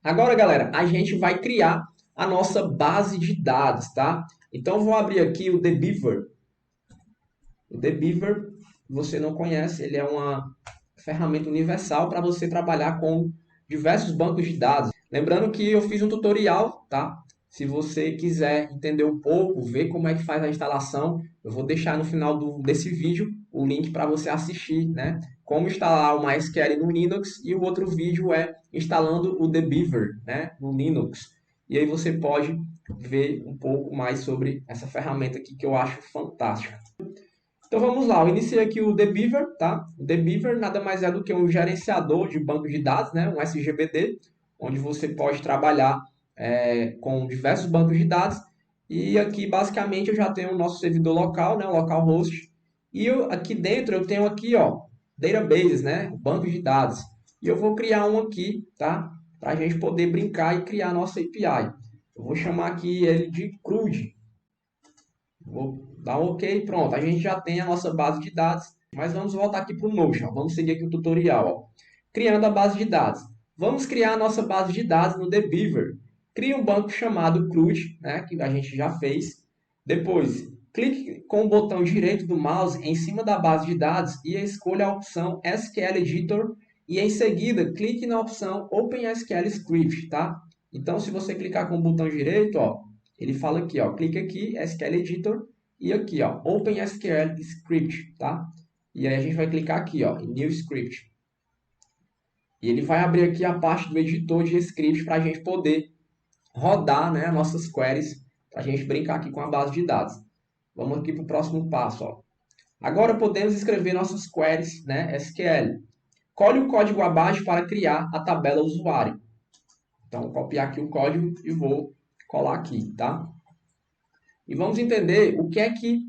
Agora, galera, a gente vai criar a nossa base de dados, tá? Então, eu vou abrir aqui o The Beaver. O The Beaver, você não conhece, ele é uma ferramenta universal para você trabalhar com diversos bancos de dados. Lembrando que eu fiz um tutorial, tá? Se você quiser entender um pouco, ver como é que faz a instalação, eu vou deixar no final desse vídeo o link para você assistir, né? Como instalar o MySQL no Linux, e o outro vídeo é instalando o The Beaver, né, no Linux. E aí você pode ver um pouco mais sobre essa ferramenta aqui que eu acho fantástica. Então vamos lá, eu iniciei aqui o The Beaver, tá? O The Beaver nada mais é do que um gerenciador de banco de dados, né? Um SGBD, onde você pode trabalhar com diversos bancos de dados. E aqui basicamente eu já tenho o nosso servidor local, né? O localhost. E aqui dentro eu tenho aqui, ó, databases, né? Banco de dados. E eu vou criar um aqui, tá? Para a gente poder brincar e criar a nossa API. Eu vou chamar aqui ele de CRUD. Vou dar um OK, pronto. A gente já tem a nossa base de dados, mas vamos voltar aqui para o Notion. Vamos seguir aqui o tutorial. Ó. Criando a base de dados. Vamos criar a nossa base de dados no The Beaver. Crie um banco chamado CRUD, né, que a gente já fez. Depois, clique com o botão direito do mouse em cima da base de dados e escolha a opção SQL Editor. E em seguida, clique na opção OpenSQL Script, tá? Então, se você clicar com o botão direito, ó, ele fala aqui, ó, clica aqui, SQL Editor, e aqui, ó, OpenSQL Script, tá? E aí a gente vai clicar aqui, ó, em New Script. E ele vai abrir aqui a parte do editor de script para a gente poder rodar, né, nossas queries, para a gente brincar aqui com a base de dados. Vamos aqui para o próximo passo, ó. Agora podemos escrever nossas queries, né, SQL. Colhe o código abaixo para criar a tabela usuário. Então, vou copiar aqui o código e vou colar aqui, tá? E vamos entender o que é que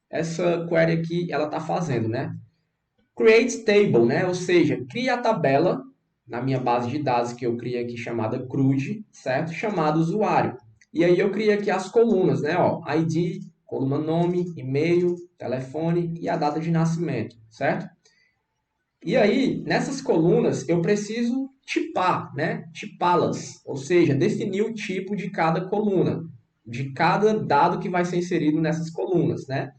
essa query aqui ela está fazendo, né? Create table, né? Ou seja, cria a tabela na minha base de dados que eu criei aqui chamada CRUD, certo? Chamada usuário. E aí eu criei aqui as colunas, né? Ó, ID, coluna nome, e-mail, telefone e a data de nascimento, certo? E aí, nessas colunas, eu preciso tipar, né? Tipá-las, ou seja, definir o tipo de cada coluna, de cada dado que vai ser inserido nessas colunas, né?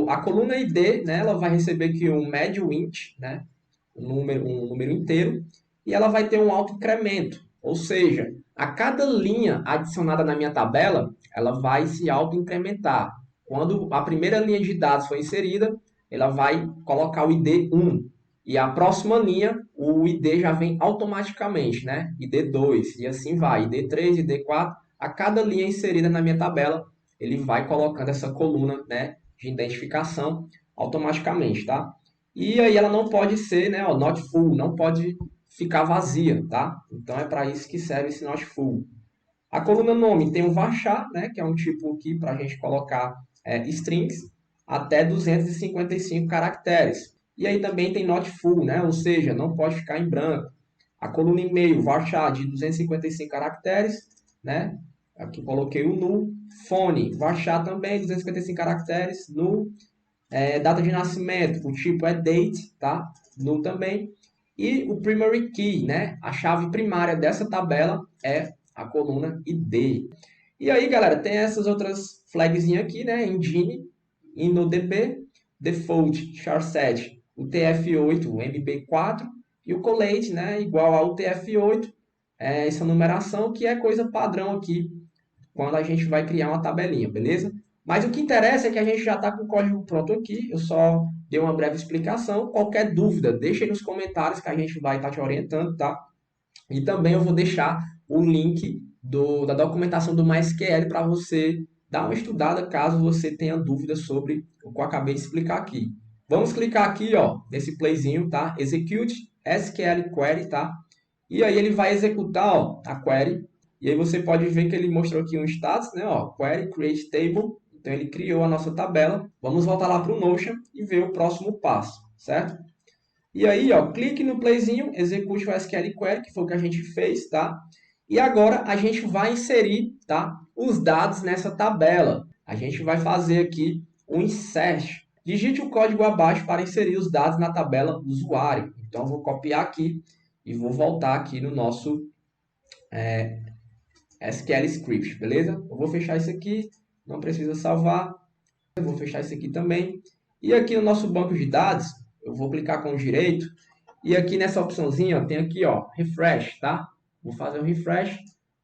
A coluna ID, né, ela vai receber aqui um médio int, né, um número inteiro, e ela vai ter um auto-incremento, ou seja, a cada linha adicionada na minha tabela, ela vai se auto-incrementar. Quando a primeira linha de dados for inserida, ela vai colocar o ID 1, e a próxima linha, o ID já vem automaticamente, né, ID 2, e assim vai, ID 3, ID 4, a cada linha inserida na minha tabela, ele vai colocando essa coluna, né, de identificação automaticamente, tá? E aí ela não pode ser, né, ó, not full, não pode ficar vazia, tá? Então é para isso que serve esse not full. A coluna nome tem um varchar, né, que é um tipo aqui para a gente colocar strings até 255 caracteres. E aí também tem not full, né, ou seja, não pode ficar em branco. A coluna e-mail, varchar de 255 caracteres, né? Aqui coloquei o null. Fone, varchar também, 255 caracteres, null. Data de nascimento, o tipo é date, tá? Null também. E o primary key, né? A chave primária dessa tabela é a coluna ID. E aí, galera, tem essas outras flagzinhas aqui, né? Engine, InnoDB, Default, Charset, o TF8, o MB4 e o Collate, né? Igual ao TF8, essa numeração que é coisa padrão aqui quando a gente vai criar uma tabelinha, beleza? Mas o que interessa é que a gente já está com o código pronto aqui. Eu só dei uma breve explicação. Qualquer dúvida, deixa aí nos comentários que a gente vai estar te orientando, tá? E também eu vou deixar o link da documentação do MySQL para você dar uma estudada caso você tenha dúvidas sobre o que eu acabei de explicar aqui. Vamos clicar aqui, ó, nesse playzinho, tá? Execute SQL Query, tá? E aí ele vai executar, ó, a query. E aí você pode ver que ele mostrou aqui um status, né? Ó, query create table. Então ele criou a nossa tabela. Vamos voltar lá para o Notion e ver o próximo passo, certo? E aí, ó, clique no playzinho, execute o SQL query, que foi o que a gente fez, tá? E agora a gente vai inserir, tá, os dados nessa tabela. A gente vai fazer aqui um insert. Digite o código abaixo para inserir os dados na tabela do usuário. Então, eu vou copiar aqui e vou voltar aqui no nosso SQL Script, beleza? Eu vou fechar isso aqui, não precisa salvar. Eu vou fechar isso aqui também. E aqui no nosso banco de dados, eu vou clicar com o direito. E aqui nessa opçãozinha, ó, tem aqui, ó, Refresh, tá? Vou fazer um refresh.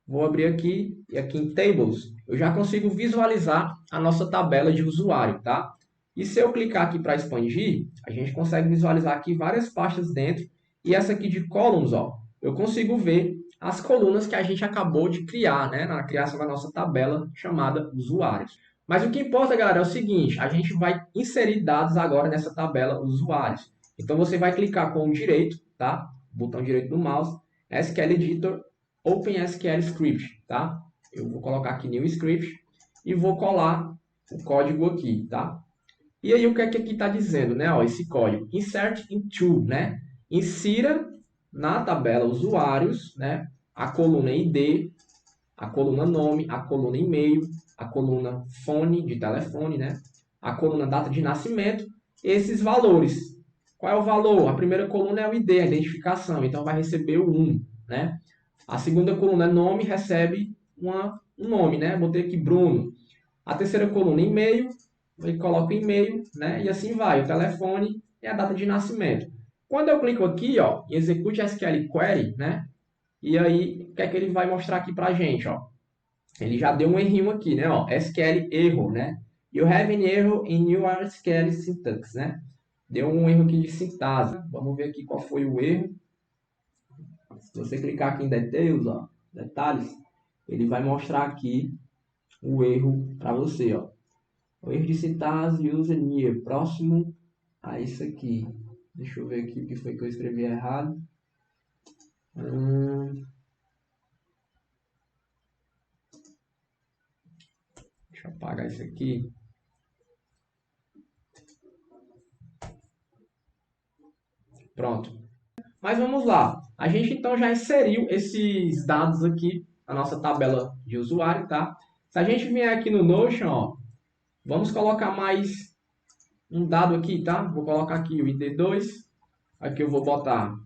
Vou abrir aqui. E aqui em Tables, eu já consigo visualizar a nossa tabela de usuário, tá? E se eu clicar aqui para expandir, a gente consegue visualizar aqui várias pastas dentro. E essa aqui de columns, ó, eu consigo ver as colunas que a gente acabou de criar, né? Na criação da nossa tabela chamada usuários. Mas o que importa, galera, é o seguinte, a gente vai inserir dados agora nessa tabela usuários. Então, você vai clicar com o direito, tá? Botão direito do mouse, SQL Editor, Open SQL Script, tá? Eu vou colocar aqui New Script e vou colar o código aqui, tá? E aí, o que é que aqui está dizendo, né? Ó, esse código, insert into, né? Insira na tabela usuários, né? A coluna ID, a coluna nome, a coluna e-mail, a coluna fone de telefone, né? A coluna data de nascimento, esses valores. Qual é o valor? A primeira coluna é o ID, a identificação, então vai receber o 1, né? A segunda coluna é nome, recebe um nome, né? Botei aqui Bruno. A terceira coluna e-mail, eu coloco e-mail, né? E assim vai, o telefone e a data de nascimento. Quando eu clico aqui, ó, em Execute SQL Query, né? E aí, o que é que ele vai mostrar aqui pra gente, ó? Ele já deu um errinho aqui, né? Ó, SQL erro, né? You have an error in your SQL syntax, né? Deu um erro aqui de sintaxe. Vamos ver aqui qual foi o erro. Se você clicar aqui em Details, ó, detalhes, ele vai mostrar aqui o erro para você, ó. O erro de sintaxe, user near, próximo a isso aqui. Deixa eu ver aqui o que foi que eu escrevi errado. Deixa eu apagar isso aqui. Pronto. Mas vamos lá. A gente então já inseriu esses dados aqui na nossa tabela de usuário, tá? Se a gente vier aqui no Notion, ó, vamos colocar mais um dado aqui, tá? Vou colocar aqui o ID2. Aqui eu vou botar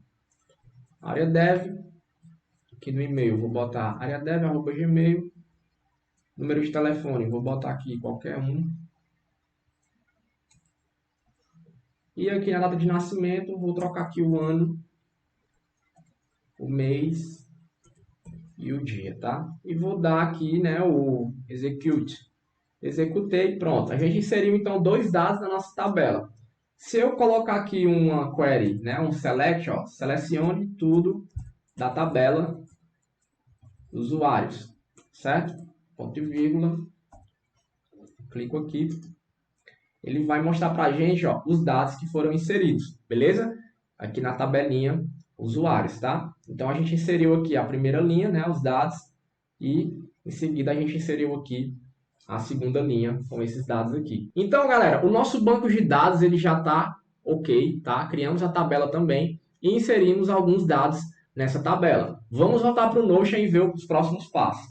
área dev. Aqui no e-mail vou botar areadev@gmail. Número de telefone, vou botar aqui qualquer um. E aqui na data de nascimento, vou trocar aqui o ano, o mês e o dia, tá? E vou dar aqui, né, o execute. Executei, pronto. A gente inseriu então dois dados na nossa tabela. Se eu colocar aqui uma query, né, um select, ó, selecione tudo da tabela usuários, certo? Ponto e vírgula. Clico aqui. Ele vai mostrar para a gente, ó, os dados que foram inseridos, beleza? Aqui na tabelinha usuários, tá? Então a gente inseriu aqui a primeira linha, né, os dados, e em seguida a gente inseriu aqui a segunda linha com esses dados aqui. Então, galera, o nosso banco de dados ele já está ok, tá? Criamos a tabela também e inserimos alguns dados nessa tabela. Vamos voltar para o Notion e ver os próximos passos.